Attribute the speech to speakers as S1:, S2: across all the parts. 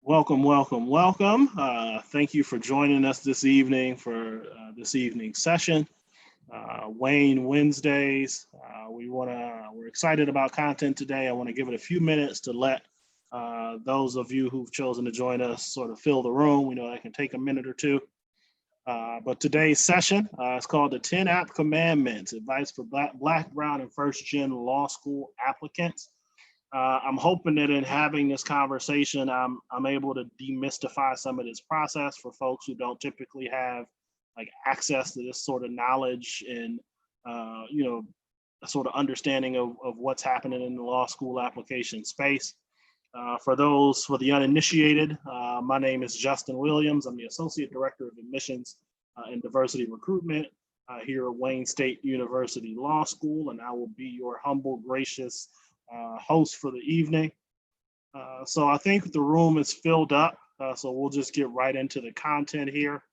S1: Welcome, welcome, welcome. Thank you for joining us this evening for this evening's session. Wayne Wednesdays. We're excited about content today. I want to give it a few minutes to let those of you who've chosen to join us sort of fill the room. We know that can take a minute or two. But today's session is called the 10 App Commandments, Advice for Black, Brown, and First Gen Law School Applicants. I'm hoping that in having this conversation, I'm able to demystify some of this process for folks who don't typically have like access to this sort of knowledge and a sort of understanding of what's happening in the law school application space. For the uninitiated, my name is Justin Williams. I'm the Associate Director of Admissions and Diversity Recruitment here at Wayne State University Law School, and I will be your humble, gracious host for the evening. So I think the room is filled up, so we'll just get right into the content here.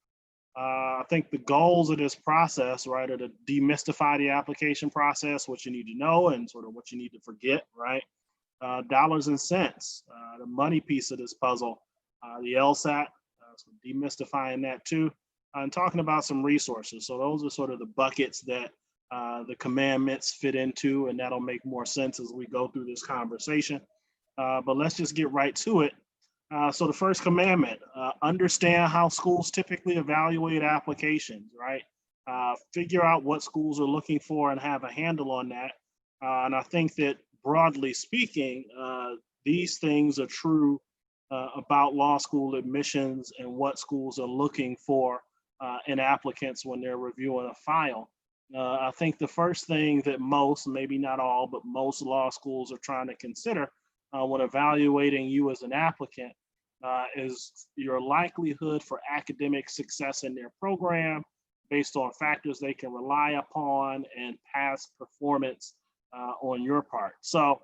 S1: I think the goals of this process, right, are to demystify the application process, what you need to know and sort of what you need to forget, right? Dollars and cents, the money piece of this puzzle, the LSAT, so demystifying that too, and talking about some resources. So those are sort of the buckets that the commandments fit into, and that'll make more sense as we go through this conversation. But let's just get right to it. So the first commandment, understand how schools typically evaluate applications, right? Figure out what schools are looking for and have a handle on that. And I think that broadly speaking, these things are true about law school admissions and what schools are looking for in applicants when they're reviewing a file. I think the first thing that most, maybe not all, but most law schools are trying to consider when evaluating you as an applicant is your likelihood for academic success in their program based on factors they can rely upon and past performance on your part. So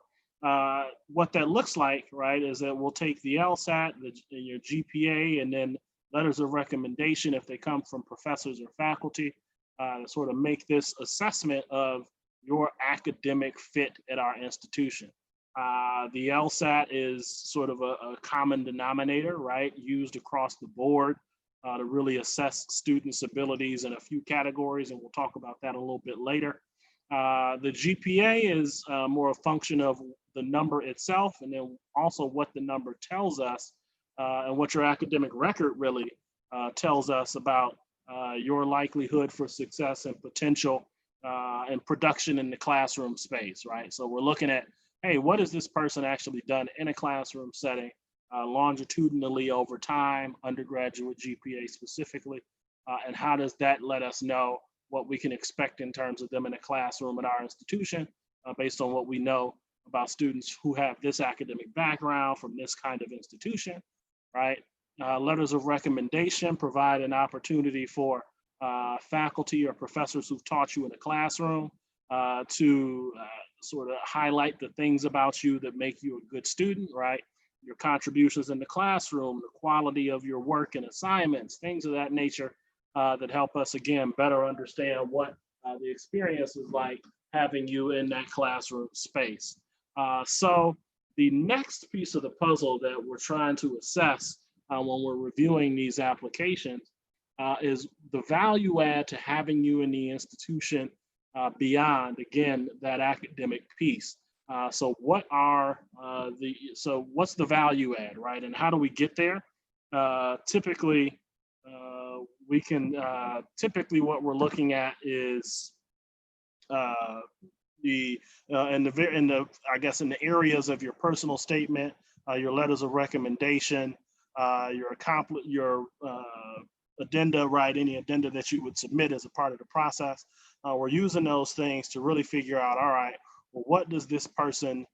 S1: what that looks like, right, is that we'll take the LSAT, your GPA, and then letters of recommendation if they come from professors or faculty to sort of make this assessment of your academic fit at our institution. The LSAT is sort of a common denominator, right, used across the board to really assess students' abilities in a few categories, and we'll talk about that a little bit later. The GPA is more a function of the number itself, and then also what the number tells us and what your academic record really tells us about your likelihood for success and potential and production in the classroom space, right? So we're looking at, hey, what has this person actually done in a classroom setting, longitudinally over time, undergraduate GPA specifically, and how does that let us know what we can expect in terms of them in a classroom at our institution based on what we know about students who have this academic background from this kind of institution, right? Letters of recommendation provide an opportunity for faculty or professors who've taught you in a classroom to sort of highlight the things about you that make you a good student, right? Your contributions in the classroom, the quality of your work and assignments, things of that nature that help us, again, better understand what the experience is like having you in that classroom space. So the next piece of the puzzle that we're trying to assess when we're reviewing these applications is the value add to having you in the institution beyond, again, that academic piece. So what's the value add, right? And how do we get there? Typically what we're looking at is in the areas of your personal statement, your letters of recommendation, your addenda, right? Any addenda that you would submit as a part of the process. We're using those things to really figure out, all right, well, what does this person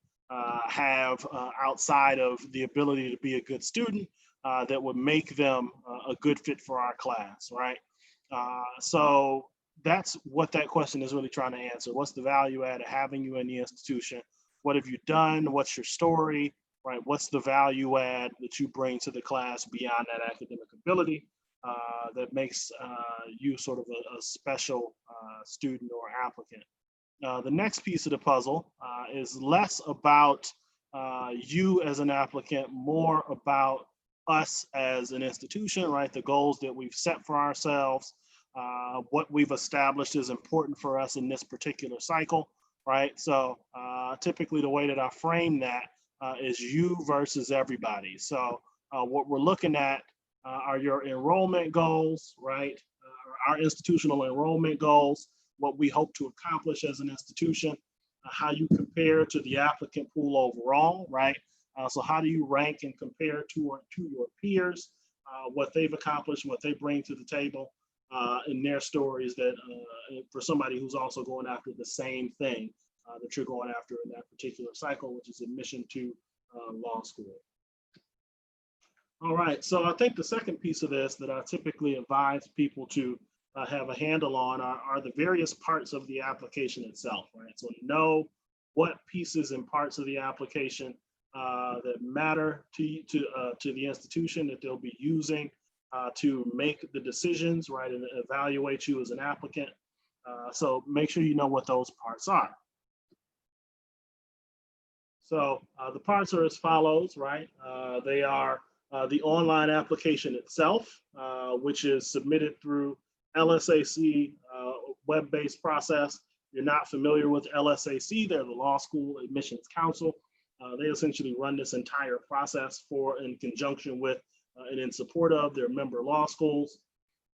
S1: have outside of the ability to be a good student that would make them a good fit for our class, right? So that's what that question is really trying to answer. What's the value add of having you in the institution? What have you done? What's your story, right? What's the value add that you bring to the class beyond that academic ability that makes you sort of a special student or applicant? The next piece of the puzzle is less about you as an applicant, more about us as an institution, right? The goals that we've set for ourselves, what we've established is important for us in this particular cycle, right? So typically the way that I frame that is you versus everybody. So what we're looking at are your enrollment goals, right? Our institutional enrollment goals, what we hope to accomplish as an institution, how you compare to the applicant pool overall, right? So how do you rank and compare to your peers, what they've accomplished, what they bring to the table, in their stories that for somebody who's also going after the same thing that you're going after in that particular cycle, which is admission to law school. All right, so I think the second piece of this that I typically advise people to have a handle on are the various parts of the application itself, right? So know what pieces and parts of the application that matter to the institution that they'll be using to make the decisions, right, and evaluate you as an applicant. So make sure you know what those parts are. So the parts are as follows, right? They are the online application itself, which is submitted through LSAC web-based process. If you're not familiar with LSAC, they're the Law School Admissions Council. They essentially run this entire process in conjunction with and in support of their member law schools.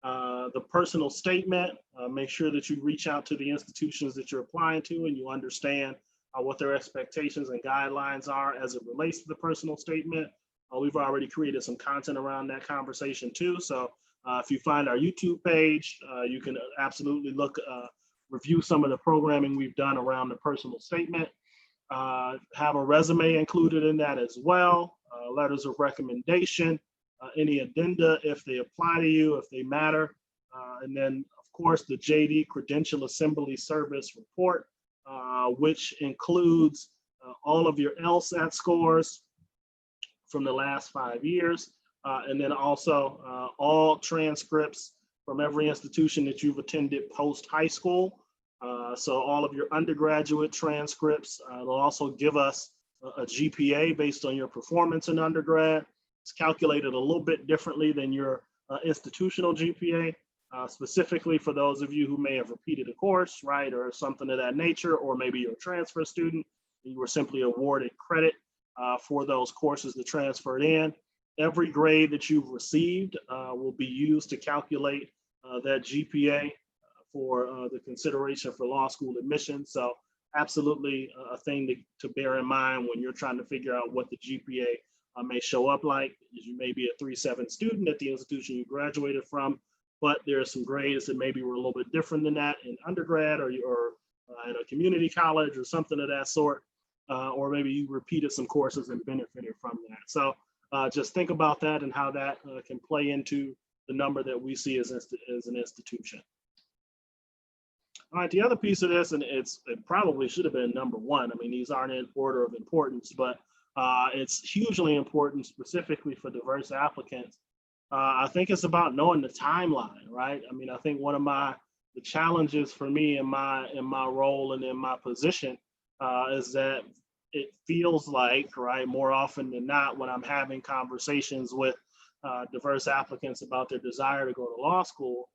S1: The personal statement, make sure that you reach out to the institutions that you're applying to and you understand what their expectations and guidelines are as it relates to the personal statement. We've already created some content around that conversation too. So if you find our YouTube page, you can absolutely review some of the programming we've done around the personal statement. Have a resume included in that as well, letters of recommendation, any addenda if they apply to you, if they matter. And then of course the JD Credential Assembly Service Report, which includes all of your LSAT scores from the last 5 years, and then also all transcripts from every institution that you've attended post high school. So all of your undergraduate transcripts, it'll also give us a GPA based on your performance in undergrad. It's calculated a little bit differently than your institutional GPA, specifically for those of you who may have repeated a course, right, or something of that nature, or maybe you're a transfer student, and you were simply awarded credit for those courses that transferred in. Every grade that you've received will be used to calculate that GPA for the consideration for law school admission. So absolutely a thing to bear in mind when you're trying to figure out what the GPA may show up like. You may be a 3.7 student at the institution you graduated from, but there are some grades that maybe were a little bit different than that in undergrad or in a community college or something of that sort. Or maybe you repeated some courses and benefited from that. So just think about that and how that can play into the number that we see as an institution. All right, the other piece of this, and it probably should have been number one. I mean, these aren't in order of importance, but it's hugely important specifically for diverse applicants. I think it's about knowing the timeline, right? I mean, I think one of the challenges for me in my role and in my position is that it feels like, right, more often than not, when I'm having conversations with diverse applicants about their desire to go to law school,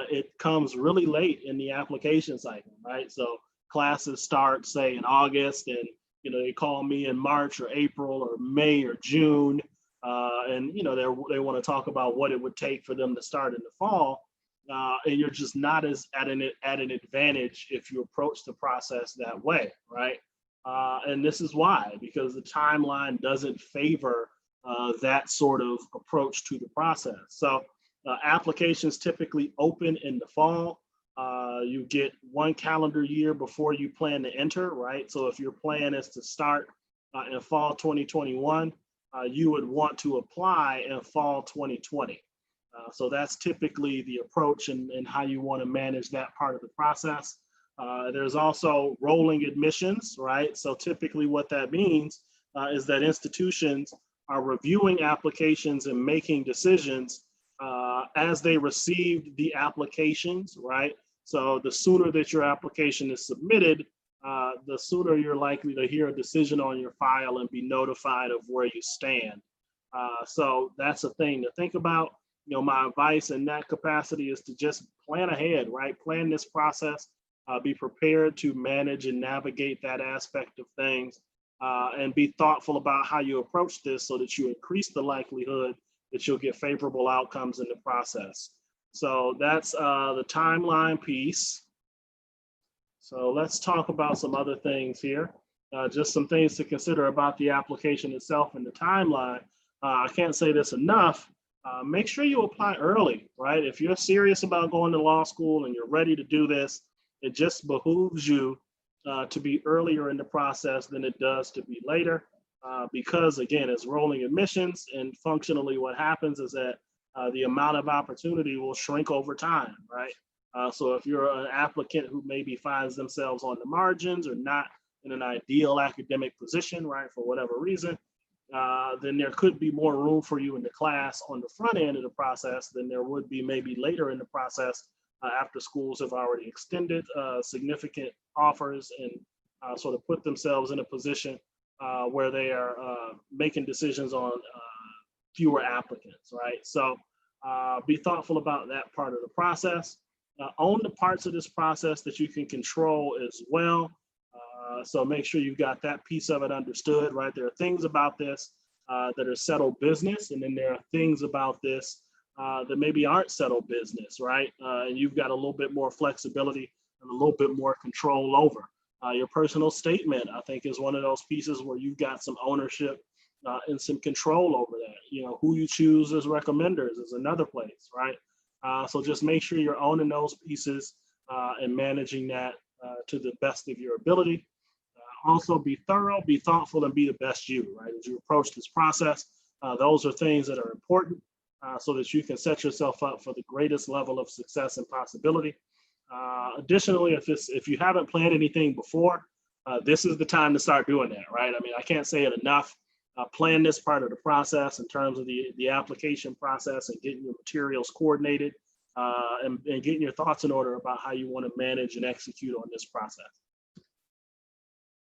S1: it comes really late in the application cycle, right? So classes start, say, in August, and they call me in March or April or May or June, and they want to talk about what it would take for them to start in the fall, and you're just not as at an advantage if you approach the process that way, right? And this is why, because the timeline doesn't favor that sort of approach to the process. So applications typically open in the fall. You get 1 calendar year before you plan to enter, right? So if your plan is to start in fall 2021, you would want to apply in fall 2020. So that's typically the approach and how you want to manage that part of the process. There's also rolling admissions, right? So typically what that means is that institutions are reviewing applications and making decisions as they receive the applications, right? So the sooner that your application is submitted, the sooner you're likely to hear a decision on your file and be notified of where you stand. So that's a thing to think about. My advice in that capacity is to just plan ahead, right? Plan this process, be prepared to manage and navigate that aspect of things, and be thoughtful about how you approach this so that you increase the likelihood that you'll get favorable outcomes in the process. So that's the timeline piece. So let's talk about some other things here. Just some things to consider about the application itself and the timeline. I can't say this enough. Make sure you apply early, right? If you're serious about going to law school and you're ready to do this, it just behooves you to be earlier in the process than it does to be later. Because again, it's rolling admissions, and functionally what happens is that the amount of opportunity will shrink over time, right? So if you're an applicant who maybe finds themselves on the margins or not in an ideal academic position, right, for whatever reason, then there could be more room for you in the class on the front end of the process than there would be maybe later in the process after schools have already extended significant offers and sort of put themselves in a position where they are making decisions on fewer applicants, right? So be thoughtful about that part of the process. Own the parts of this process that you can control as well. So make sure you've got that piece of it understood, right? There are things about this that are settled business, and then there are things about this that maybe aren't settled business, right? And you've got a little bit more flexibility and a little bit more control over. Your personal statement, I think, is one of those pieces where you've got some ownership and some control over that. Who you choose as recommenders is another place, right? So just make sure you're owning those pieces and managing that to the best of your ability. Also be thorough, be thoughtful, and be the best you, right? As you approach this process, those are things that are important so that you can set yourself up for the greatest level of success and possibility. Additionally, if you haven't planned anything before, this is the time to start doing that, right? I mean, I can't say it enough. Plan this part of the process in terms of the application process and getting your materials coordinated and getting your thoughts in order about how you want to manage and execute on this process.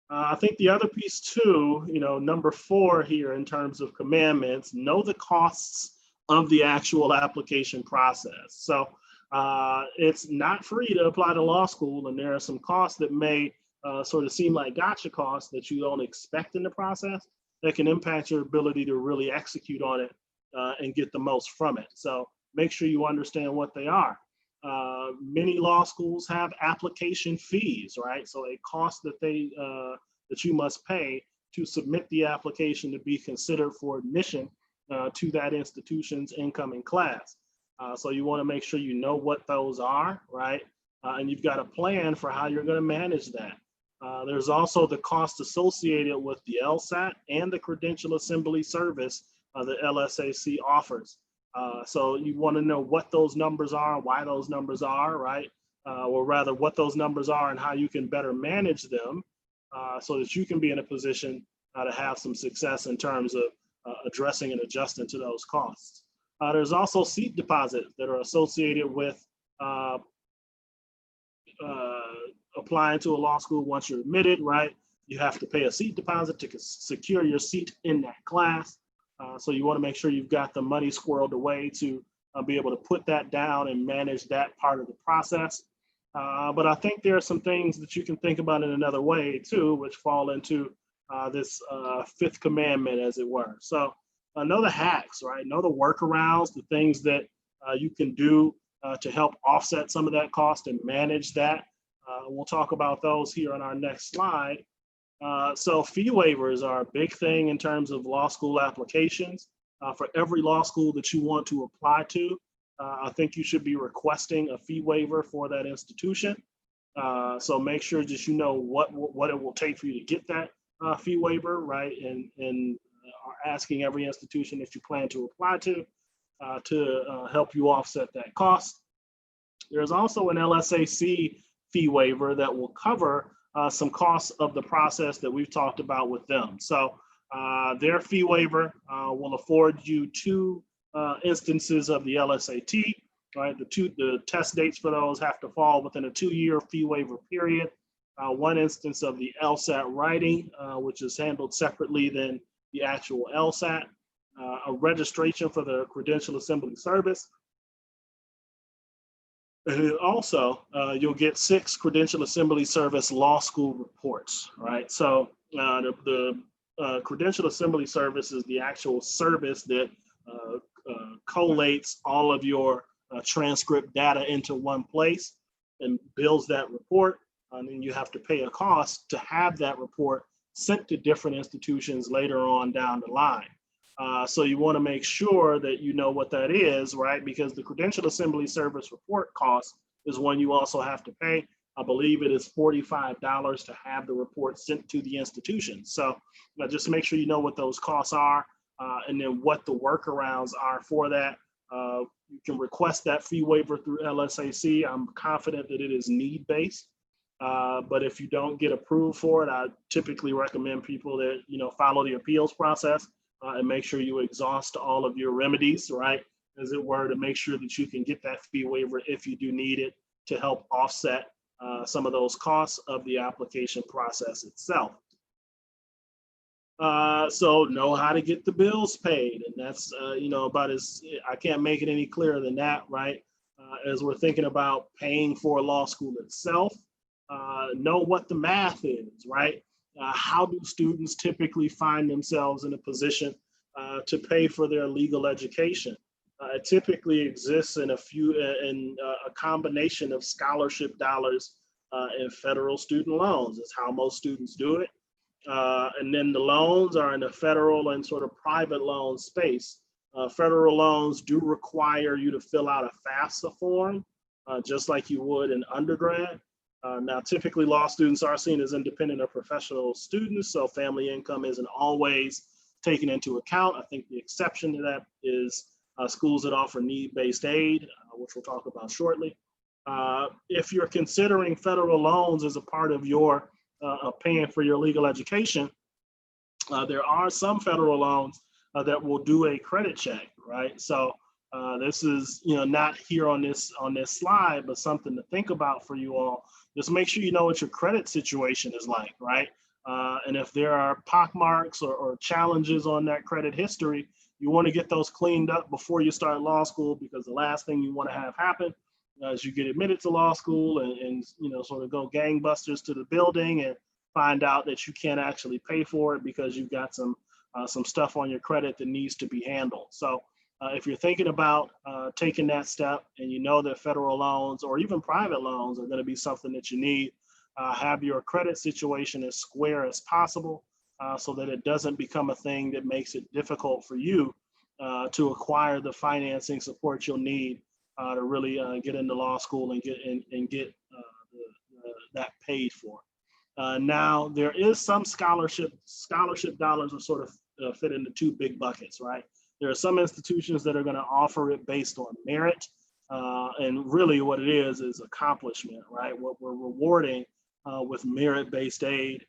S1: I think the other piece too, number 4 here in terms of commandments, know the costs of the actual application process. So it's not free to apply to law school, and there are some costs that may sort of seem like gotcha costs that you don't expect in the process that can impact your ability to really execute on it and get the most from it. So make sure you understand what they are. Many law schools have application fees, right? So a cost that that you must pay to submit the application to be considered for admission to that institution's incoming class. So you want to make sure you know what those are, right? And you've got a plan for how you're going to manage that. There's also the cost associated with the LSAT and the credential assembly service the LSAC offers. So you want to know what those numbers are, why those numbers are, right? Or rather what those numbers are and how you can better manage them so that you can be in a position to have some success in terms of addressing and adjusting to those costs. There's also seat deposits that are associated with applying to a law school once you're admitted, right? You have to pay a seat deposit to secure your seat in that class. So you want to make sure you've got the money squirreled away to be able to put that down and manage that part of the process. But I think there are some things that you can think about in another way too, which fall into this 5th commandment, as it were. So know the hacks, right? Know the workarounds, the things that you can do to help offset some of that cost and manage that. We'll talk about those here on our next slide. So fee waivers are a big thing in terms of law school applications. For every law school that you want to apply to, I think you should be requesting a fee waiver for that institution. So make sure that you know what it will take for you to get that fee waiver, right? And are asking every institution that you plan to apply to help you offset that cost. There's also an LSAC fee waiver that will cover some costs of the process that we've talked about with them. So their fee waiver will afford you 2 instances of the LSAT, right? The test dates for those have to fall within a 2-year fee waiver period. 1 instance of the LSAT writing, which is handled separately than the actual LSAT. a registration for the Credential Assembly Service. And then also, you'll get 6 Credential Assembly Service law school reports, right? So the Credential Assembly Service is the actual service that collates all of your transcript data into one place and builds that report. And then you have to pay a cost to have that report sent to different institutions later on down the line. So you want to make sure that you know what that is, right? Because the Credential Assembly Service report cost is one you also have to pay. I believe it is $45 to have the report sent to the institution. So just make sure you know what those costs are and then what the workarounds are for that. You can request that fee waiver through LSAC. I'm confident that it is need-based. But if you don't get approved for it, I typically recommend people that, follow the appeals process and make sure you exhaust all of your remedies, right? As it were, to make sure that you can get that fee waiver if you do need it to help offset some of those costs of the application process itself. So know how to get the bills paid. And that's, about I can't make it any clearer than that, right? As we're thinking about paying for law school itself, know what the math is, right? How do students typically find themselves in a position to pay for their legal education? It typically exists in a combination of scholarship dollars and federal student loans. It's how most students do it. And then the loans are in the federal and sort of private loan space. Federal loans do require you to fill out a FAFSA form, just like you would in undergrad. Now, typically law students are seen as independent or professional students, so family income isn't always taken into account. I think the exception to that is schools that offer need-based aid, which we'll talk about shortly. If you're considering federal loans as a part of your paying for your legal education, there are some federal loans that will do a credit check, right? So this is, not here on this slide, but something to think about for you all. Just make sure you know what your credit situation is like, right? And if there are pockmarks or challenges on that credit history, you want to get those cleaned up before you start law school, because the last thing you want to have happen is you get admitted to law school and sort of go gangbusters to the building and find out that you can't actually pay for it because you've got some stuff on your credit that needs to be handled. So if you're thinking about taking that step and you know that federal loans or even private loans are going to be something that you need, have your credit situation as square as possible so that it doesn't become a thing that makes it difficult for you to acquire the financing support you'll need to really get into law school and get that paid for. Now, there is some scholarship dollars are sort of fit into 2 big buckets, right? There are some institutions that are going to offer it based on merit. And really what it is accomplishment, right? What we're rewarding with merit-based aid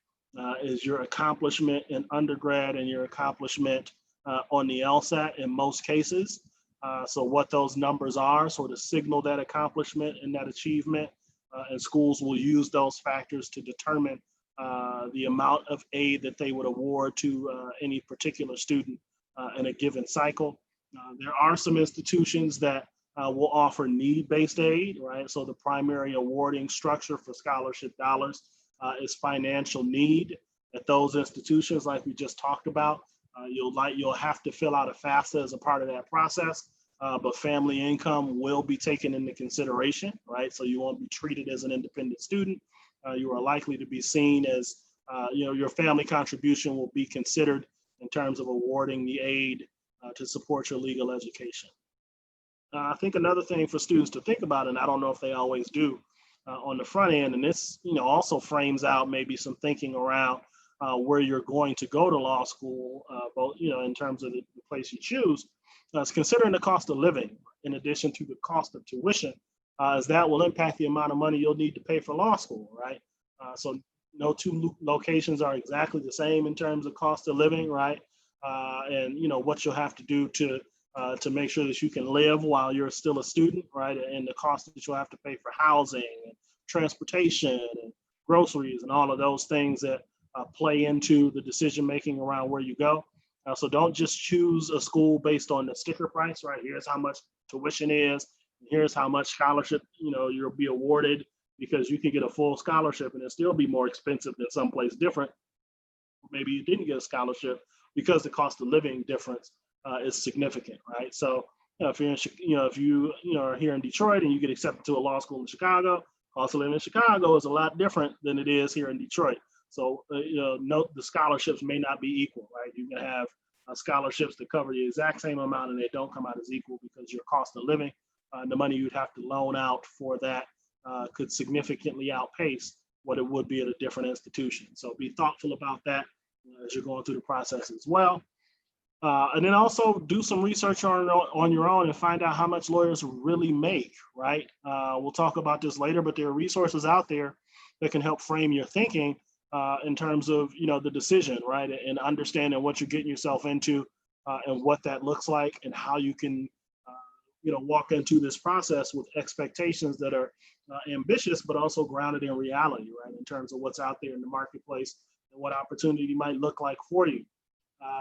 S1: is your accomplishment in undergrad and your accomplishment on the LSAT in most cases. So what those numbers are sort of signal that accomplishment and that achievement. And schools will use those factors to determine the amount of aid that they would award to any particular student in a given cycle. There are some institutions that will offer need-based aid, right? So the primary awarding structure for scholarship dollars is financial need. At those institutions, like we just talked about, you'll have to fill out a FAFSA as a part of that process. But family income will be taken into consideration, right? So you won't be treated as an independent student. You are likely to be seen as, your family contribution will be considered in terms of awarding the aid to support your legal education. I think another thing for students to think about, and I don't know if they always do on the front end, and this, also frames out maybe some thinking around where you're going to go to law school, both, in terms of the place you choose. Is considering the cost of living in addition to the cost of tuition, as that will impact the amount of money you'll need to pay for law school, right? So no 2 locations are exactly the same in terms of cost of living, right? And what you'll have to do to make sure that you can live while you're still a student, right? And the cost that you'll have to pay for housing and transportation and groceries and all of those things that play into the decision making around where you go. So don't just choose a school based on the sticker price, right? Here's how much tuition is, here's how much scholarship, you'll be awarded, because you can get a full scholarship and it'll still be more expensive than someplace different. Maybe you didn't get a scholarship because the cost of living difference is significant, right? So if you're in, if you are here in Detroit and you get accepted to a law school in Chicago, cost of living in Chicago is a lot different than it is here in Detroit. So note the scholarships may not be equal, right? You can have scholarships that cover the exact same amount and they don't come out as equal because your cost of living and the money you'd have to loan out for that could significantly outpace what it would be at a different institution. So be thoughtful about that as you're going through the process as well. And then also do some research on your own and find out how much lawyers really make, right? We'll talk about this later, but there are resources out there that can help frame your thinking in terms of, the decision, right? And understanding what you're getting yourself into and what that looks like and how you can, walk into this process with expectations that are ambitious, but also grounded in reality, right? In terms of what's out there in the marketplace and what opportunity might look like for you.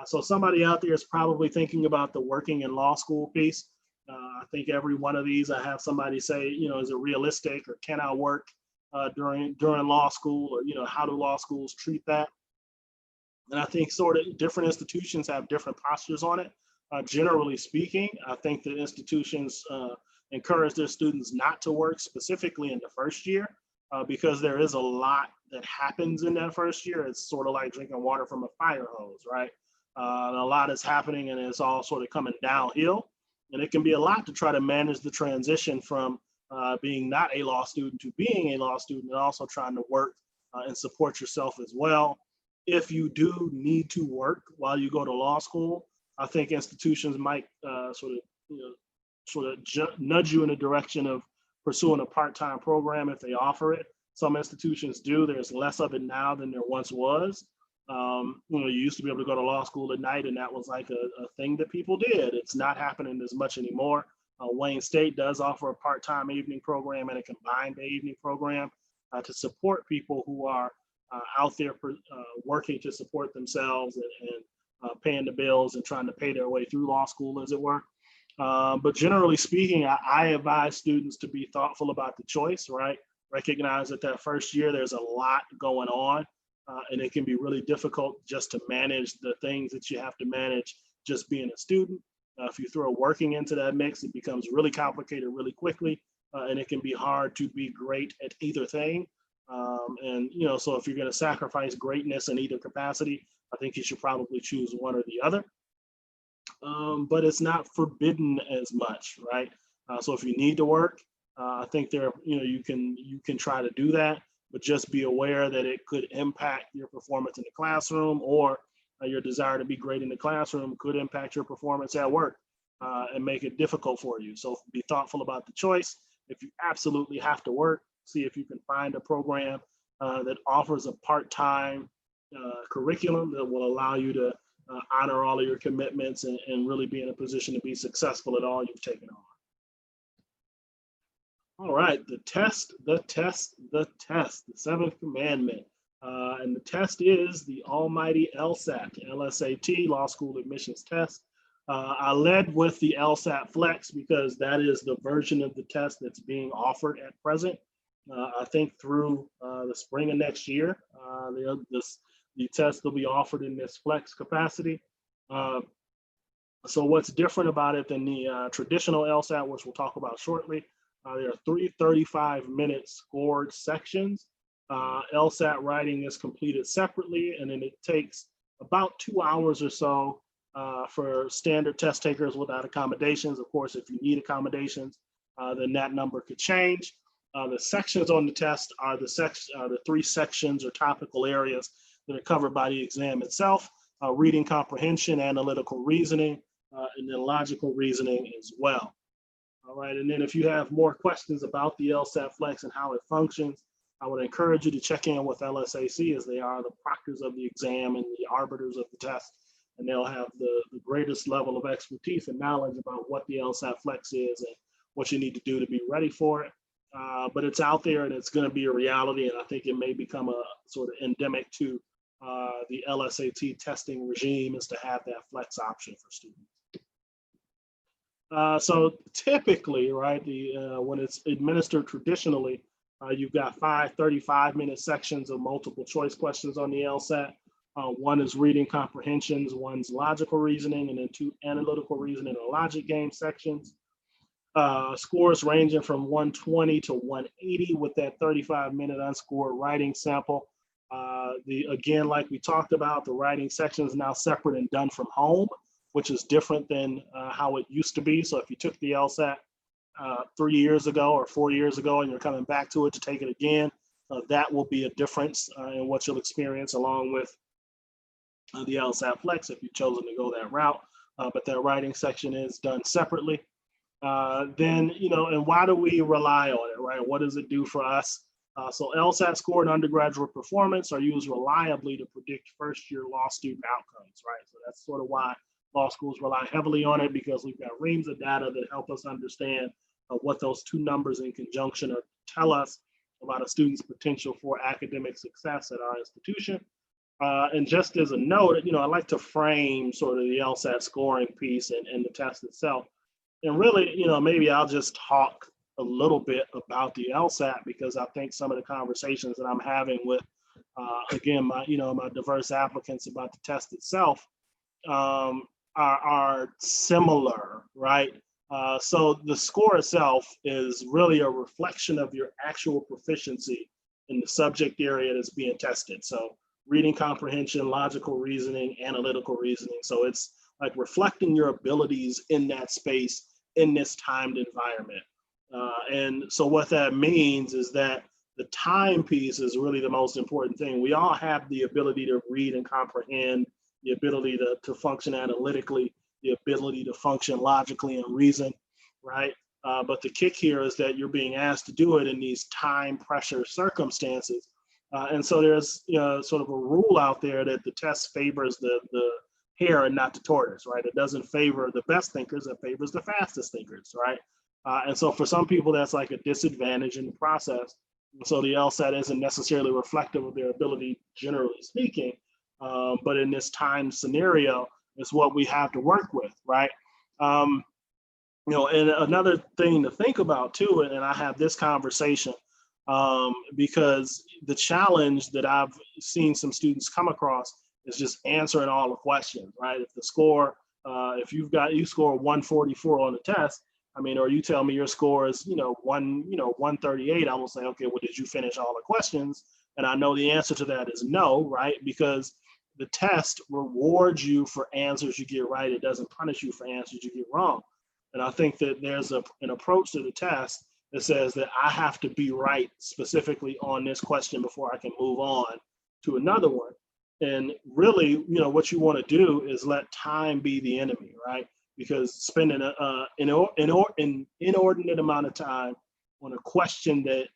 S1: So somebody out there is probably thinking about the working in law school piece. I think every one of these, I have somebody say, is it realistic, or can I work during law school, or how do law schools treat that? And I think sort of different institutions have different postures on it. Generally speaking, I think the institutions encourage their students not to work specifically in the first year because there is a lot that happens in that first year. It's sort of like drinking water from a fire hose, right? A lot is happening and it's all sort of coming downhill. And it can be a lot to try to manage the transition from being not a law student to being a law student, and also trying to work and support yourself as well. If you do need to work while you go to law school, I think institutions might sort of nudge you in the direction of pursuing a part-time program if they offer it. Some institutions do. There's less of it now than there once was. You used to be able to go to law school at night, and that was like a thing that people did. It's not happening as much anymore. Wayne State does offer a part-time evening program and a combined day evening program to support people who are out there working to support themselves and paying the bills and trying to pay their way through law school, as it were. But generally speaking, I advise students to be thoughtful about the choice, right? Recognize that first year, there's a lot going on, and it can be really difficult just to manage the things that you have to manage just being a student. If you throw working into that mix, it becomes really complicated really quickly, and it can be hard to be great at either thing. So if you're going to sacrifice greatness in either capacity, I think you should probably choose one or the other. But it's not forbidden as much, right? So if you need to work, I think you can try to do that, but just be aware that it could impact your performance in the classroom, or your desire to be great in the classroom could impact your performance at work and make it difficult for you. So be thoughtful about the choice. If you absolutely have to work, see if you can find a program that offers a part-time curriculum that will allow you to honor all of your commitments and really be in a position to be successful at all you've taken on. All right, the seventh commandment. And the test is the almighty LSAT, LSAT, Law School Admissions Test. I led with the LSAT Flex because that is the version of the test that's being offered at present. I think through the spring of next year, the test will be offered in this Flex capacity. So what's different about it than the traditional LSAT, which we'll talk about shortly, there are 3 35-minute scored sections. LSAT writing is completed separately, and then it takes about 2 hours or so for standard test takers without accommodations. Of course, if you need accommodations, then that number could change. The sections on the test are the 3 sections or topical areas that are covered by the exam itself: reading comprehension, analytical reasoning, and then logical reasoning as well. All right, and then if you have more questions about the LSAT Flex and how it functions, I would encourage you to check in with LSAC, as they are the proctors of the exam and the arbiters of the test, and they'll have the greatest level of expertise and knowledge about what the LSAT Flex is and what you need to do to be ready for it. But it's out there and it's going to be a reality, and I think it may become a sort of endemic to the LSAT testing regime is to have that flex option for students. So typically, right, when it's administered traditionally, you've got 5 35-minute sections of multiple choice questions on the LSAT. One is reading comprehensions, one's logical reasoning, and then 2 analytical reasoning and logic game sections. Scores ranging from 120 to 180 with that 35-minute unscored writing sample. Again, like we talked about, the writing section is now separate and done from home, which is different than how it used to be. So if you took the LSAT 3 years ago or 4 years ago and you're coming back to it to take it again, that will be a difference in what you'll experience, along with the LSAT Flex if you've chosen to go that route. But that writing section is done separately. Then, and why do we rely on it, right? What does it do for us? So LSAT score and undergraduate performance are used reliably to predict first-year law student outcomes, right? So that's sort of why law schools rely heavily on it, because we've got reams of data that help us understand what those two numbers in conjunction tell us about a student's potential for academic success at our institution. And just as a note, I like to frame sort of the LSAT scoring piece and the test itself. And really, maybe I'll just talk a little bit about the LSAT, because I think some of the conversations that I'm having with, again, my diverse applicants about the test itself are similar, right? So the score itself is really a reflection of your actual proficiency in the subject area that's being tested. So reading comprehension, logical reasoning, analytical reasoning. So it's like reflecting your abilities in that space in this timed environment. And so what that means is that the time piece is really the most important thing. We all have the ability to read and comprehend, the ability to function analytically, the ability to function logically and reason, right? But the kick here is that you're being asked to do it in these time pressure circumstances. And so there's sort of a rule out there that the test favors the hare and not the tortoise, right? It doesn't favor the best thinkers, it favors the fastest thinkers, right? And so for some people, that's like a disadvantage in the process. And so the LSAT isn't necessarily reflective of their ability, generally speaking, but in this time scenario, it's what we have to work with, right? And another thing to think about too, and I have this conversation because the challenge that I've seen some students come across is just answering all the questions, right? If the score, if you score 144 on the test, or you tell me your score is, 138, I will say, okay, well, did you finish all the questions? And I know the answer to that is no, right? Because the test rewards you for answers you get right. It doesn't punish you for answers you get wrong. And I think that there's an approach to the test that says that I have to be right specifically on this question before I can move on to another one. And really, what you want to do is let time be the enemy, right? Because spending an inordinate amount of time on a question that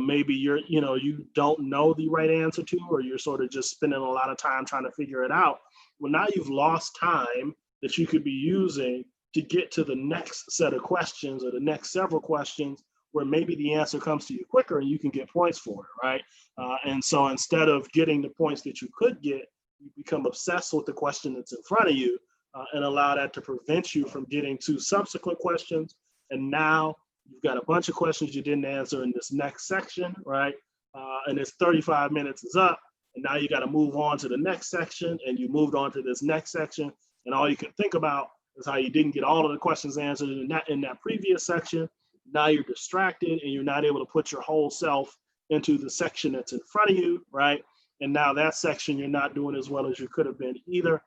S1: maybe you don't know the right answer to, or you're sort of just spending a lot of time trying to figure it out. Well, now you've lost time that you could be using to get to the next set of questions or the next several questions where maybe the answer comes to you quicker and you can get points for it, right? And so instead of getting the points that you could get, you become obsessed with the question that's in front of you and allow that to prevent you from getting to subsequent questions. And now you've got a bunch of questions you didn't answer in this next section, right? And this 35 minutes is up, and now you got to move on to the next section, and you moved on to this next section, and all you can think about is how you didn't get all of the questions answered in that previous section. Now you're distracted, and you're not able to put your whole self into the section that's in front of you, right? And now that section you're not doing as well as you could have been either.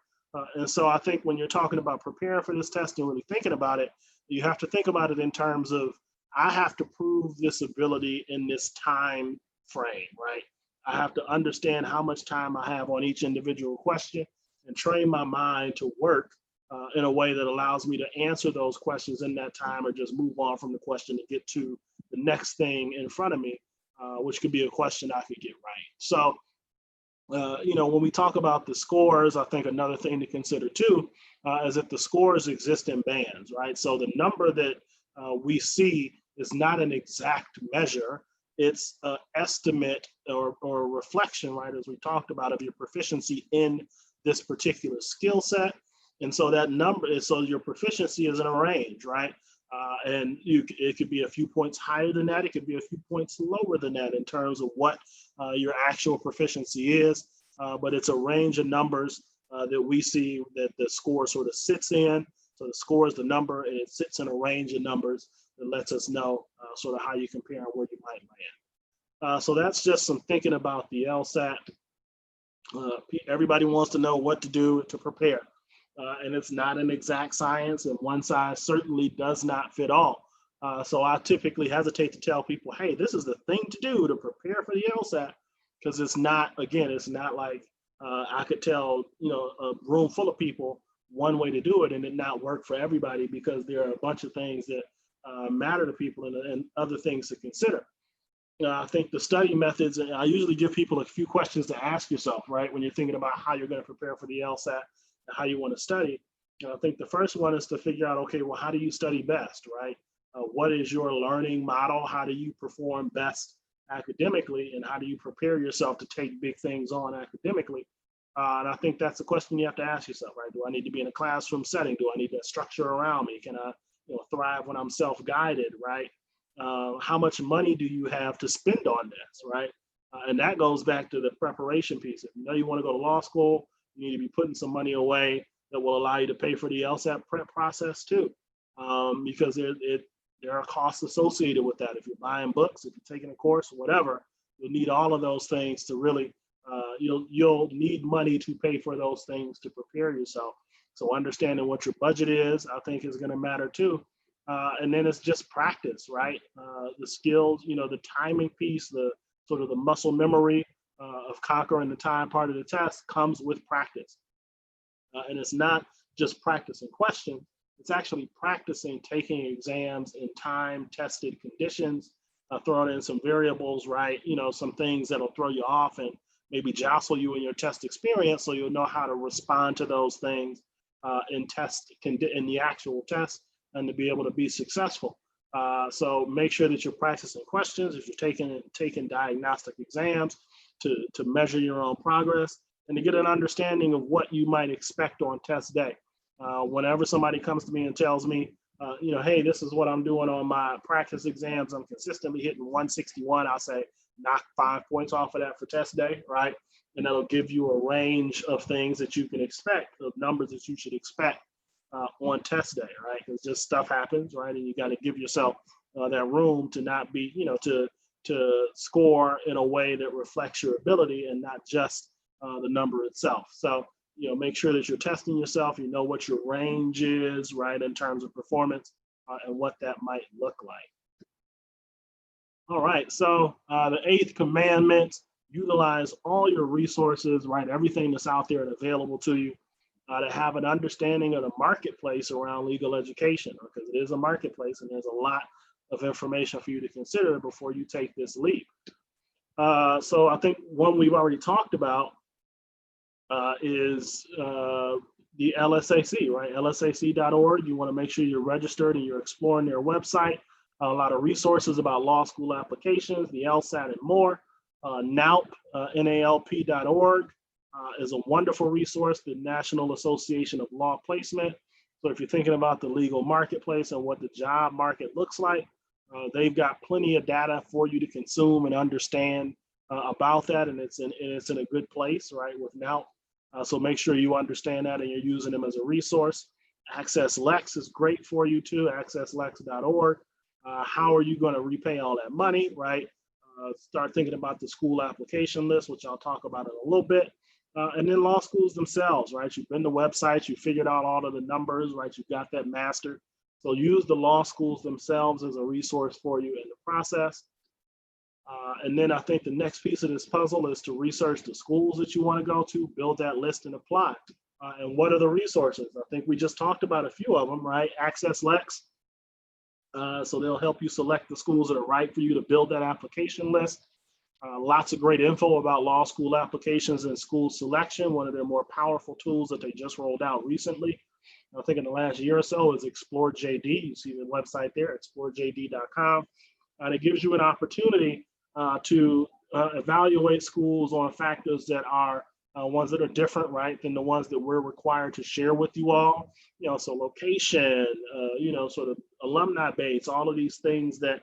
S1: And so I think when you're talking about preparing for this test and really thinking about it, you have to think about it in terms of, I have to prove this ability in this time frame, right? I have to understand how much time I have on each individual question and train my mind to work in a way that allows me to answer those questions in that time, or just move on from the question to get to the next thing in front of me, which could be a question I could get right. So, when we talk about the scores, I think another thing to consider too is that the scores exist in bands, right? So the number that we see is not an exact measure. it's an estimate or a reflection, right, as we talked about, of your proficiency in this particular skill set. And so that number is, so your proficiency is in a range, right? And it could be a few points higher than that. It could be a few points lower than that in terms of what your actual proficiency is. But it's a range of numbers that we see that the score sort of sits in. So the score is the number, and it sits in a range of numbers that lets us know sort of how you compare and where you might land. So that's just some thinking about the LSAT. Everybody wants to know what to do to prepare. And it's not an exact science, and one size certainly does not fit all. So I typically hesitate to tell people, hey, this is the thing to do to prepare for the LSAT, because it's not, again, it's not like I could tell, a room full of people one way to do it and it not work for everybody, because there are a bunch of things that matter to people and other things to consider. I think the study methods, and I usually give people a few questions to ask yourself, right, when you're thinking about how you're going to prepare for the LSAT, how you want to study. I think the first one is to figure out, okay, well, how do you study best, right? What is your learning model? How do you perform best academically, and how do you prepare yourself to take big things on academically? And I think that's the question you have to ask yourself, right? Do I need to be in a classroom setting? Do I need that structure around me? Can I, thrive when I'm self-guided, right? How much money do you have to spend on this, right? And that goes back to the preparation piece. If you know you want to go to law school, you need to be putting some money away that will allow you to pay for the LSAT prep process too, because there are costs associated with that. If you're buying books, if you're taking a course, whatever, you'll need all of those things to really, you'll need money to pay for those things to prepare yourself. So understanding what your budget is, I think, is going to matter too. And then it's just practice, right? The skills, the timing piece, the sort of the muscle memory of conquering the time part of the test comes with practice. And it's not just practicing questions, it's actually practicing taking exams in time-tested conditions, throwing in some variables, right? Some things that'll throw you off and maybe jostle you in your test experience, so you'll know how to respond to those things in the actual test, and to be able to be successful. So make sure that you're practicing questions, if you're taking diagnostic exams, to measure your own progress and to get an understanding of what you might expect on test day. Whenever somebody comes to me and tells me, hey, this is what I'm doing on my practice exams, I'm consistently hitting 161, I'll say, knock 5 points off of that for test day, right? And that'll give you a range of things that you can expect, of numbers that you should expect on test day, right? Because just stuff happens, right? And you got to give yourself that room to not be, to score in a way that reflects your ability and not just the number itself. So, make sure that you're testing yourself, what your range is, right, in terms of performance and what that might look like. All right, so the 8th commandment, utilize all your resources, right, everything that's out there and available to you, to have an understanding of the marketplace around legal education, because it is a marketplace and there's a lot of information for you to consider before you take this leap. So I think one we've already talked about is the LSAC, right? LSAC.org. You want to make sure you're registered and you're exploring their website. A lot of resources about law school applications, the LSAT, and more. NALP, NALP.org is a wonderful resource, the National Association of Law Placement. So if you're thinking about the legal marketplace and what the job market looks like, they've got plenty of data for you to consume and understand about that, and it's in a good place, right, with NALP. So make sure you understand that and you're using them as a resource. Access Lex is great for you too, accesslex.org. How are you going to repay all that money, right? Start thinking about the school application list, which I'll talk about in a little bit. And then law schools themselves, right? You've been to websites, you figured out all of the numbers, right? You've got that mastered. So use the law schools themselves as a resource for you in the process. And then I think the next piece of this puzzle is to research the schools that you want to go to, build that list and apply. And what are the resources? I think we just talked about a few of them, right? Access Lex. So they'll help you select the schools that are right for you to build that application list. Lots of great info about law school applications and school selection. One of their more powerful tools that they just rolled out recently, I think in the last year or so, is Explore JD. You see the website there, explorejd.com. And it gives you an opportunity to evaluate schools on factors that are ones that are different, right, than the ones that we're required to share with you all. So location, sort of alumni base, all of these things that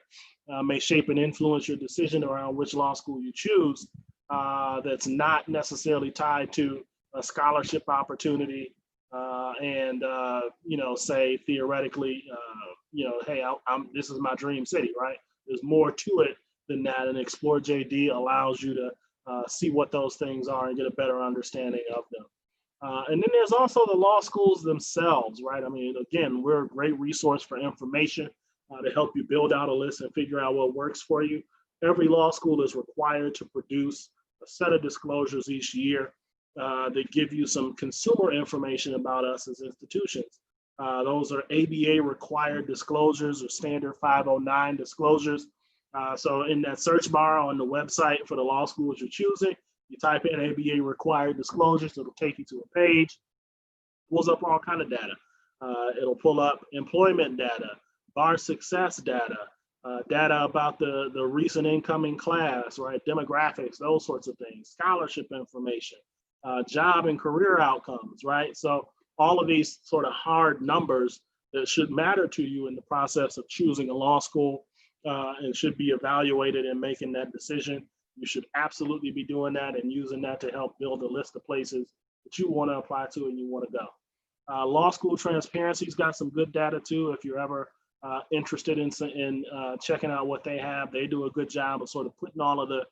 S1: may shape and influence your decision around which law school you choose. That's not necessarily tied to a scholarship opportunity, and say theoretically, hey, this is my dream city, right? There's more to it than that, and Explore JD allows you to see what those things are and get a better understanding of them. And then there's also the law schools themselves, right? I mean, again, we're a great resource for information to help you build out a list and figure out what works for you. Every law school is required to produce a set of disclosures each year that give you some consumer information about us as institutions. Those are ABA required disclosures or standard 509 disclosures. So in that search bar on the website for the law schools you're choosing, you type in ABA required disclosures, it'll take you to a page, pulls up all kind of data. It'll pull up employment data, bar success data, data about the recent incoming class, right? Demographics, those sorts of things, scholarship information, job and career outcomes, right? So all of these sort of hard numbers that should matter to you in the process of choosing a law school and should be evaluated in making that decision. You should absolutely be doing that and using that to help build a list of places that you want to apply to and you want to go. Law School Transparency's got some good data too. If you're ever interested in checking out what they have, they do a good job of sort of putting all of the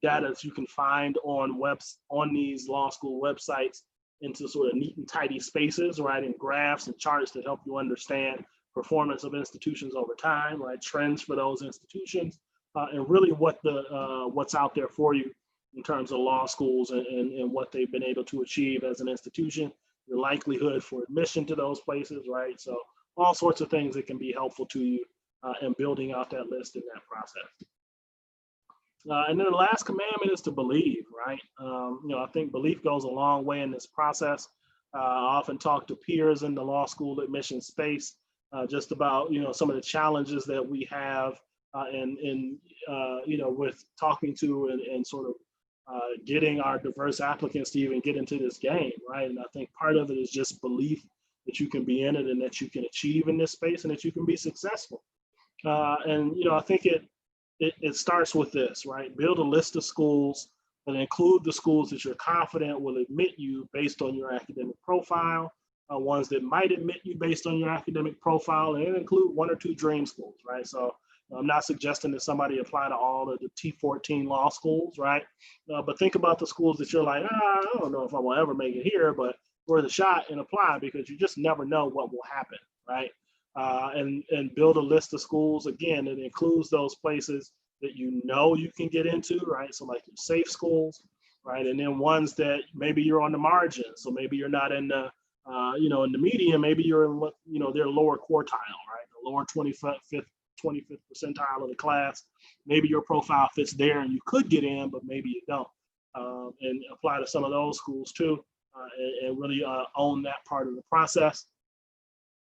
S1: data that you can find on these law school websites into sort of neat and tidy spaces, right, and graphs and charts that help you understand performance of institutions over time, right, trends for those institutions, and really what's out there for you in terms of law schools and what they've been able to achieve as an institution, your likelihood for admission to those places, right? So all sorts of things that can be helpful to you in building out that list in that process. And then the last commandment is to believe, right? I think belief goes a long way in this process. I often talk to peers in the law school admission space just about, some of the challenges that we have with talking to and sort of getting our diverse applicants to even get into this game, right? And I think part of it is just belief that you can be in it and that you can achieve in this space and that you can be successful. I think it starts with this, right? Build a list of schools and include the schools that you're confident will admit you based on your academic profile, ones that might admit you based on your academic profile, and include 1 or 2 dream schools, right? So I'm not suggesting that somebody apply to all of the T14 law schools, right? But think about the schools that you're like, I don't know if I will ever make it here, but worth a shot and apply, because you just never know what will happen, right? And build a list of schools, again, that includes those places that you can get into, right? So like your safe schools, right? And then ones that maybe you're on the margin. So maybe you're not in the, in the median, maybe you're in, their lower quartile, right? The lower 25th percentile of the class. Maybe your profile fits there and you could get in, but maybe you don't. And apply to some of those schools too, and really own that part of the process.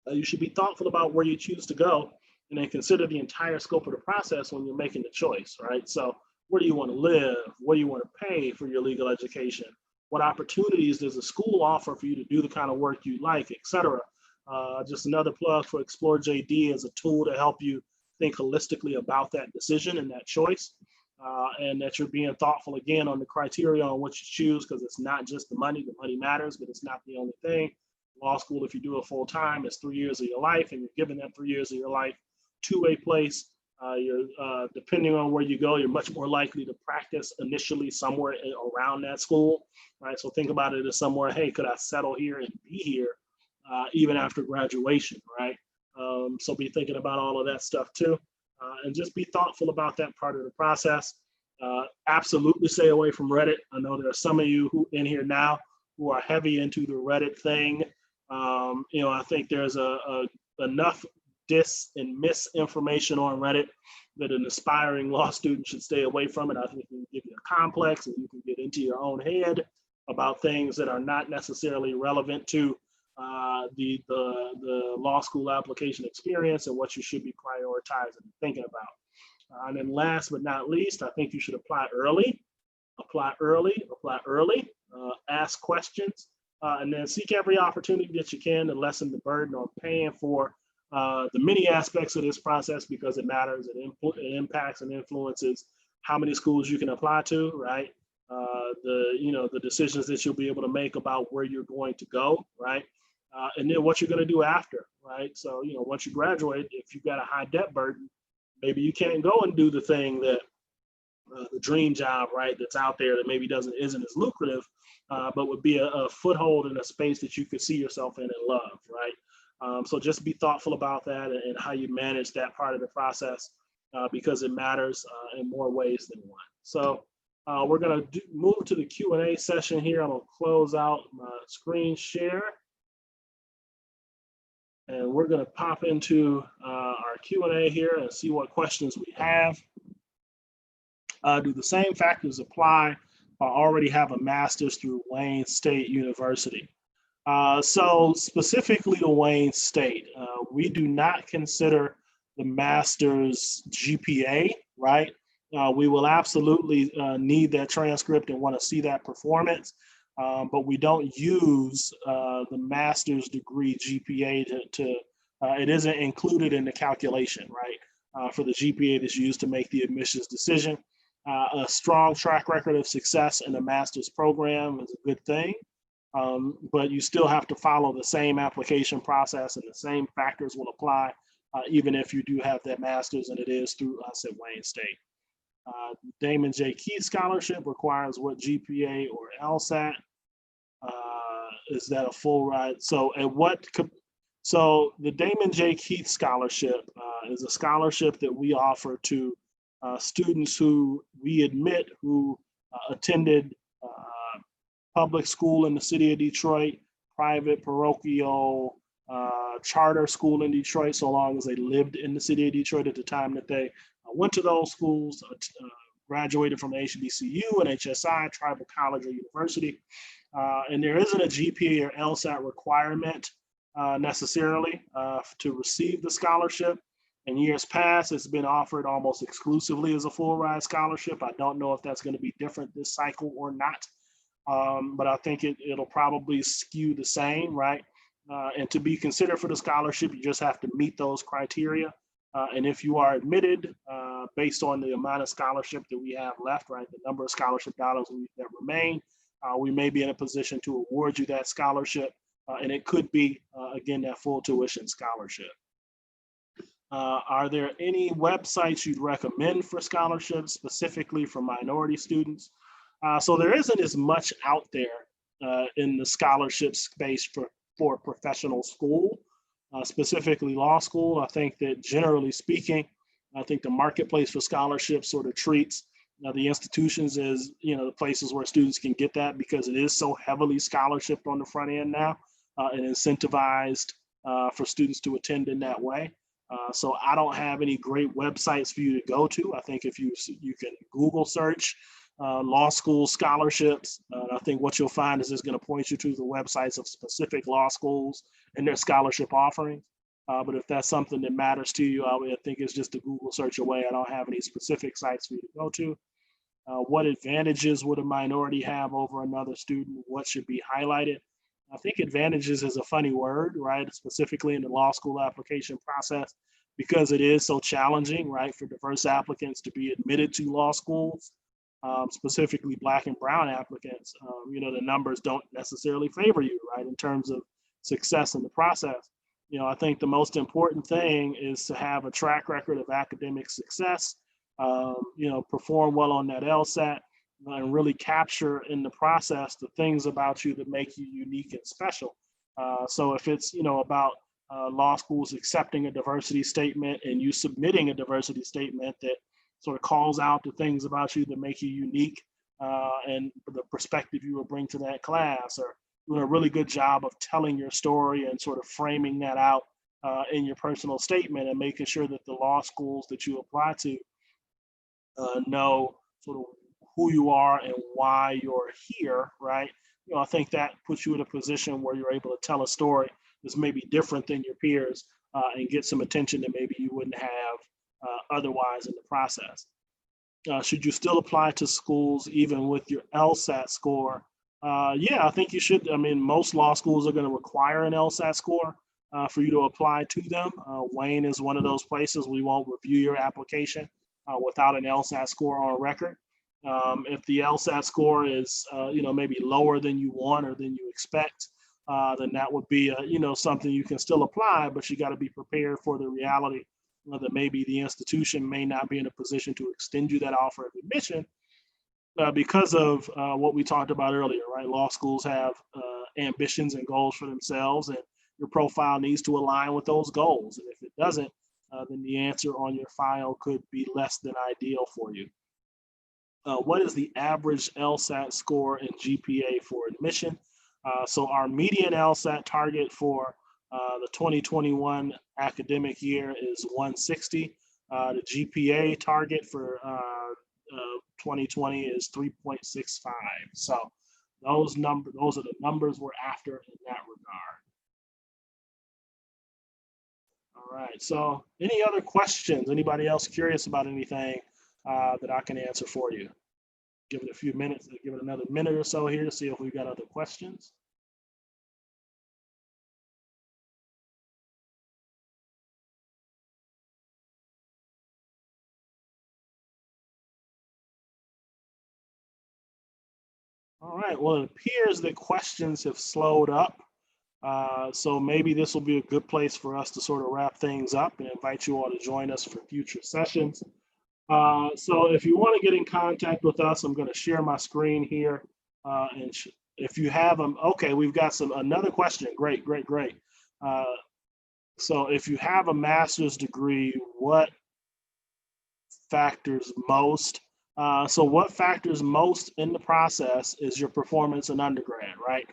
S1: You should be thoughtful about where you choose to go and then consider the entire scope of the process when you're making the choice, right? So where do you want to live? What do you want to pay for your legal education? What opportunities does the school offer for you to do the kind of work you like, et cetera? Just another plug for Explore JD as a tool to help you think holistically about that decision and that choice, and that you're being thoughtful, again, on the criteria on what you choose, because it's not just the money. The money matters, but it's not the only thing. Law school, if you do it full time, is 3 years of your life, and you're giving that 3 years of your life to a place. You're depending on where you go, you're much more likely to practice initially somewhere around that school, right? So think about it as somewhere, hey, could I settle here and be here even after graduation, right? So be thinking about all of that stuff too, and just be thoughtful about that part of the process. Absolutely stay away from Reddit. I know there are some of you who in here now who are heavy into the Reddit thing. I think there's enough dis and misinformation on Reddit that an aspiring law student should stay away from it. I think it can give you a complex, and you can get into your own head about things that are not necessarily relevant to the law school application experience and what you should be prioritizing and thinking about. And then last but not least, I think you should apply early, apply early, apply early, ask questions, and then seek every opportunity that you can to lessen the burden on paying for the many aspects of this process, because it matters. It impacts and influences how many schools you can apply to, right? The decisions that you'll be able to make about where you're going to go, right? And then what you're going to do after, right? So, once you graduate, if you've got a high debt burden, maybe you can't go and do the thing that the dream job, right, that's out there that maybe isn't as lucrative, but would be a foothold in a space that you could see yourself in and love, right? So just be thoughtful about that and how you manage that part of the process, because it matters in more ways than one. So we're going to move to the Q&A session here. I'm going to close out my screen share. And we're going to pop into our Q&A here and see what questions we have. Do the same factors apply if I already have a master's through Wayne State University? So specifically to Wayne State, we do not consider the master's GPA, right? We will absolutely need that transcript and want to see that performance, but we don't use the master's degree GPA it isn't included in the calculation, right? For the GPA that's used to make the admissions decision. A strong track record of success in a master's program is a good thing, but you still have to follow the same application process, and the same factors will apply even if you do have that master's and it is through us at Wayne State. Damon J. Keith Scholarship requires what GPA or LSAT? Is that a full ride? So the Damon J. Keith Scholarship is a scholarship that we offer to students who we admit who attended public school in the city of Detroit, private, parochial, charter school in Detroit, so long as they lived in the city of Detroit at the time that they went to those schools, graduated from HBCU and HSI, tribal college or university. And there isn't a GPA or LSAT requirement necessarily to receive the scholarship. In years past, it's been offered almost exclusively as a full ride scholarship. I don't know if that's going to be different this cycle or not, but I think it'll probably skew the same, right? And to be considered for the scholarship, you just have to meet those criteria. And if you are admitted based on the amount of scholarship that we have left, right, the number of scholarship dollars that remain, we may be in a position to award you that scholarship. And it could be, again, that full tuition scholarship. Are there any websites you'd recommend for scholarships, specifically for minority students? So there isn't as much out there in the scholarship space for professional school, specifically law school. I think that generally speaking, I think the marketplace for scholarships sort of treats the institutions as, the places where students can get that, because it is so heavily scholarship on the front end now and incentivized for students to attend in that way. So I don't have any great websites for you to go to. I think if you can Google search law school scholarships, I think what you'll find is it's going to point you to the websites of specific law schools and their scholarship offerings. But if that's something that matters to you, I think it's just a Google search away. I don't have any specific sites for you to go to. What advantages would a minority have over another student? What should be highlighted? I think advantages is a funny word, right? Specifically in the law school application process, because it is so challenging, right, for diverse applicants to be admitted to law schools, specifically Black and brown applicants. The numbers don't necessarily favor you, right, in terms of success in the process. I think the most important thing is to have a track record of academic success, perform well on that LSAT, and really capture in the process the things about you that make you unique and special. So if it's, about law schools accepting a diversity statement and you submitting a diversity statement that sort of calls out the things about you that make you unique and the perspective you will bring to that class, or doing a really good job of telling your story and sort of framing that out in your personal statement and making sure that the law schools that you apply to know sort of who you are and why you're here, right? I think that puts you in a position where you're able to tell a story that's maybe different than your peers and get some attention that maybe you wouldn't have otherwise in the process. Should you still apply to schools even with your LSAT score? Yeah, I think you should. I mean, most law schools are going to require an LSAT score for you to apply to them. Wayne is one of those places. We won't review your application without an LSAT score on record. If the LSAT score is, maybe lower than you want or than you expect, then that would be, something you can still apply, but you got to be prepared for the reality that maybe the institution may not be in a position to extend you that offer of admission because of what we talked about earlier, right? Law schools have ambitions and goals for themselves, and your profile needs to align with those goals. And if it doesn't, then the answer on your file could be less than ideal for you. What is the average LSAT score and GPA for admission? So our median LSAT target for the 2021 academic year is 160. The GPA target for 2020 is 3.65. So those are the numbers we're after in that regard. All right. So any other questions? Anybody else curious about anything that I can answer for you? Give it a few minutes, give it another minute or so here to see if we've got other questions. All right, well, it appears that questions have slowed up. So maybe this will be a good place for us to sort of wrap things up and invite you all to join us for future sessions. So if you want to get in contact with us, I'm going to share my screen here. And if you have them, okay, we've got another question. Great. So if you have a master's degree, what factors most? So what factors most in the process is your performance in undergrad, right?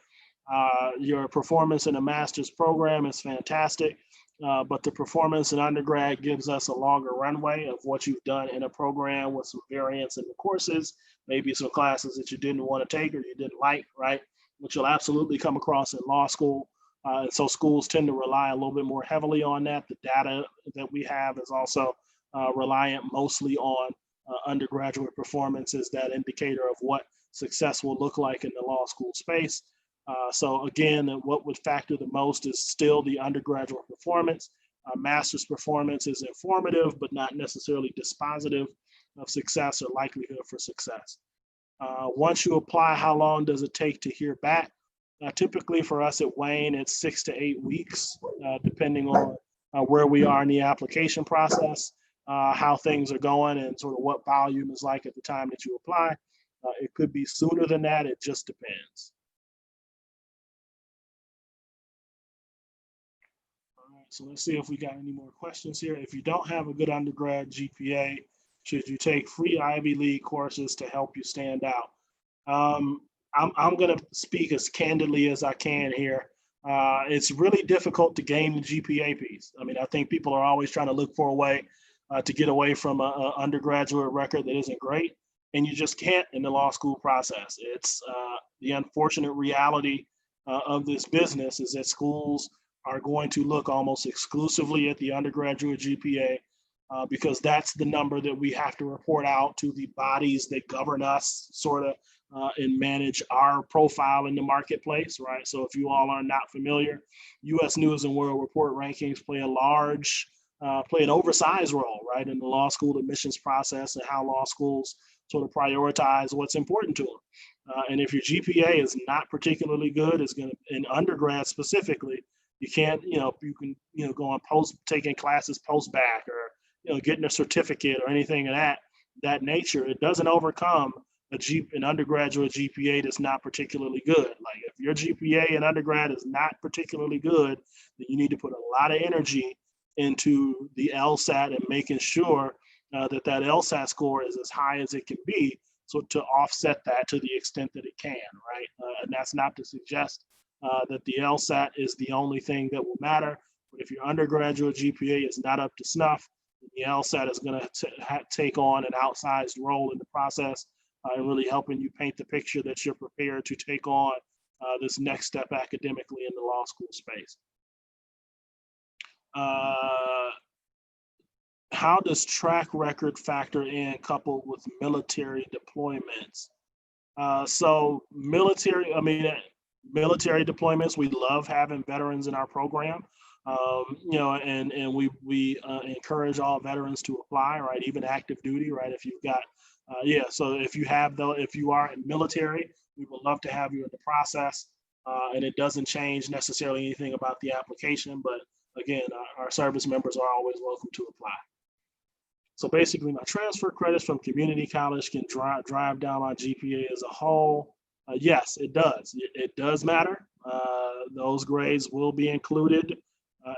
S1: Your performance in a master's program is fantastic, but the performance in undergrad gives us a longer runway of what you've done in a program with some variance in the courses, maybe some classes that you didn't want to take or you didn't like, right? Which you'll absolutely come across in law school. And so schools tend to rely a little bit more heavily on that. The data that we have is also reliant mostly on undergraduate performance as that indicator of what success will look like in the law school space. So again, what would factor the most is still the undergraduate performance. Master's performance is informative, but not necessarily dispositive of success or likelihood for success. Once you apply, how long does it take to hear back? Typically for us at Wayne, it's 6 to 8 weeks, depending on where we are in the application process, how things are going, and sort of what volume is like at the time that you apply. It could be sooner than that. It just depends. All right, so let's see if we got any more questions here. If you don't have a good undergrad GPA, should you take free Ivy League courses to help you stand out? I'm going to speak as candidly as I can here. It's really difficult to gain the GPA piece. I mean, I think people are always trying to look for a way to get away from an undergraduate record that isn't great, and you just can't in the law school process. It's the unfortunate reality of this business is that schools are going to look almost exclusively at the undergraduate GPA because that's the number that we have to report out to the bodies that govern us, sort of, and manage our profile in the marketplace, right? So if you all are not familiar, U.S. News and World Report rankings play an oversized role, right, in the law school admissions process and how law schools sort of prioritize what's important to them. And if your GPA is not particularly good, it's going to, in undergrad specifically, you can't, you can, go on taking classes post-bac or, getting a certificate or anything of that nature. It doesn't overcome an undergraduate GPA that's not particularly good. Like if your GPA in undergrad is not particularly good, then you need to put a lot of energy into the LSAT and making sure that LSAT score is as high as it can be, so to offset that to the extent that it can, right? And that's not to suggest that the LSAT is the only thing that will matter, but if your undergraduate GPA is not up to snuff, the LSAT is going to take on an outsized role in the process and really helping you paint the picture that you're prepared to take on this next step academically in the law school space. how does track record factor in coupled with military deployments? So military, I mean, military deployments, we love having veterans in our program. And we encourage all veterans to apply, right? Even active duty, right? If you've got, yeah. So if you are in military, we would love to have you in the process. And it doesn't change necessarily anything about the application, but again, our service members are always welcome to apply. So basically, my transfer credits from community college can drive down my GPA as a whole. Yes, it does. It does matter. Those grades will be included,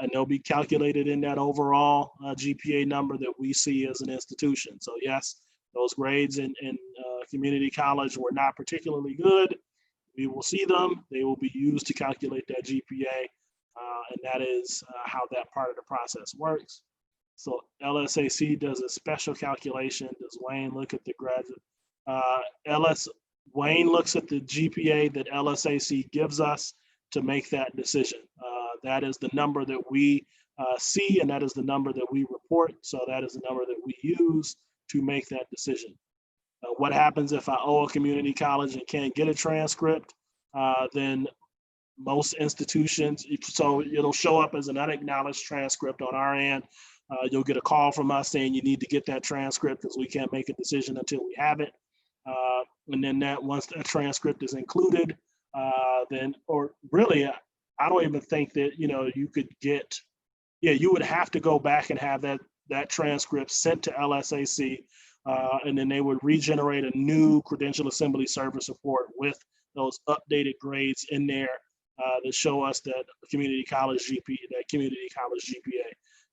S1: and they'll be calculated in that overall GPA number that we see as an institution. So yes, those grades in community college were not particularly good. We will see them. They will be used to calculate that GPA, and that is how that part of the process works. So LSAC does a special calculation. Does Wayne look at the graduate? Wayne looks at the GPA that LSAC gives us to make that decision. That is the number that we see, and that is the number that we report. So that is the number that we use to make that decision. What happens if I owe a community college and can't get a transcript? Then most institutions, so it'll show up as an unacknowledged transcript on our end. You'll get a call from us saying you need to get that transcript because we can't make a decision until we have it. And then once that transcript is included, then, or really, I don't even think that, you could get, you would have to go back and have that transcript sent to LSAC, and then they would regenerate a new credential assembly service report with those updated grades in there that show us that community college GPA.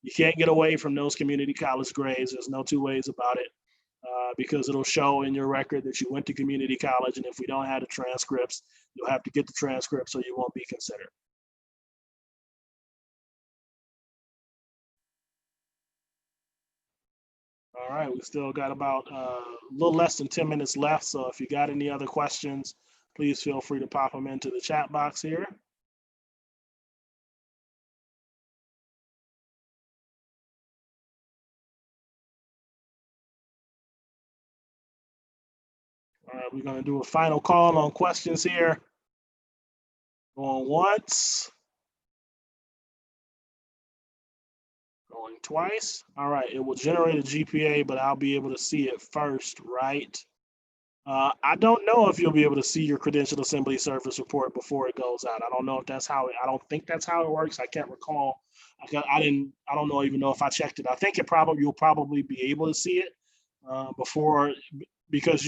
S1: You can't get away from those community college grades. There's no two ways about it, because it'll show in your record that you went to community college, and if we don't have the transcripts, you'll have to get the transcripts so you won't be considered. All right, we still got about a little less than 10 minutes left, so if you got any other questions, please feel free to pop them into the chat box here. All right, we're going to do a final call on questions here. Going once. Going twice. All right, it will generate a GPA, but I'll be able to see it first, right? I don't know if you'll be able to see your credential assembly service report before it goes out. I don't know if that's how I don't think that's how it works. I can't recall. I don't know even know if I checked it. I think you'll probably be able to see it before, because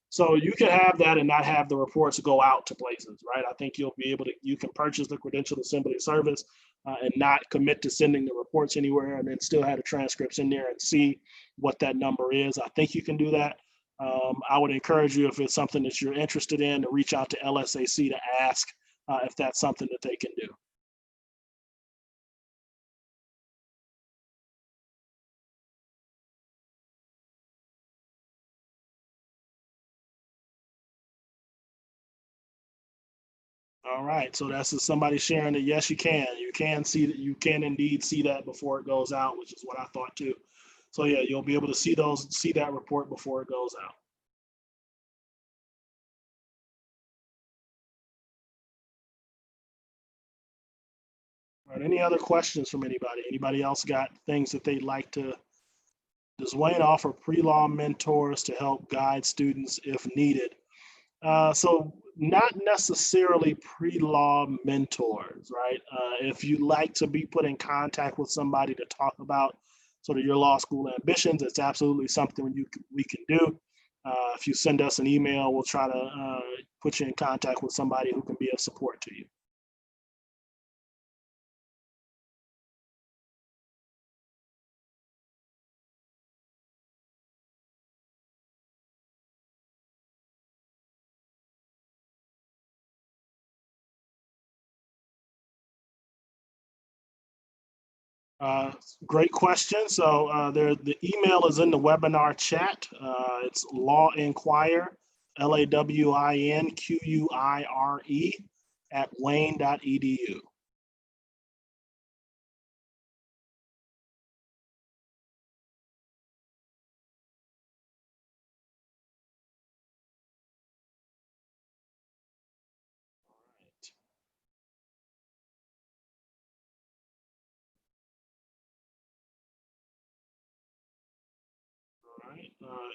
S1: so you can have that and not have the reports go out to places, right? I think you can purchase the credential assembly service and not commit to sending the reports anywhere, and then still have the transcripts in there and see what that number is. I think you can do that. I would encourage you, if it's something that you're interested in, to reach out to LSAC to ask if that's something that they can do. All right, so that's somebody sharing that. Yes, you can. You can see that. You can indeed see that before it goes out, which is what I thought too. So yeah, you'll be able to see that report before it goes out. All right, any other questions from anybody? Anybody else got things that they'd like to? Does Wayne offer pre-law mentors to help guide students if needed? So not necessarily pre-law mentors, right? If you'd like to be put in contact with somebody to talk about sort of your law school ambitions, it's absolutely something we can do. If you send us an email, we'll try to put you in contact with somebody who can be of support to you. Great question. So the email is in the webinar chat. It's lawinquire, LAWINQUIRE at wayne.edu.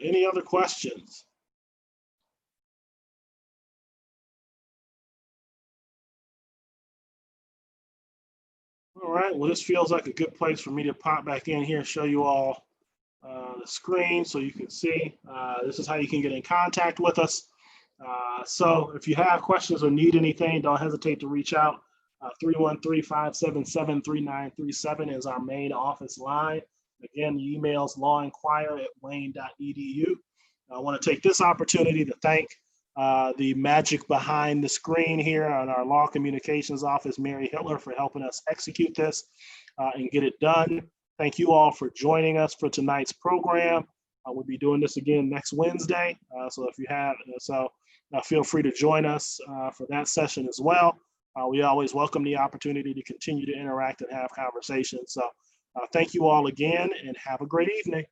S1: Any other questions? All right, well, this feels like a good place for me to pop back in here and show you all the screen so you can see. This is how you can get in contact with us. So if you have questions or need anything, don't hesitate to reach out. 313-577-3937 is our main office line. Again, the email is lawinquirer@wayne.edu. I want to take this opportunity to thank the magic behind the screen here on our law communications office, Mary Hitler, for helping us execute this and get it done. Thank you all for joining us for tonight's program. We'll be doing this again next Wednesday. So if you have, feel free to join us for that session as well. We always welcome the opportunity to continue to interact and have conversations. So thank you all again and have a great evening.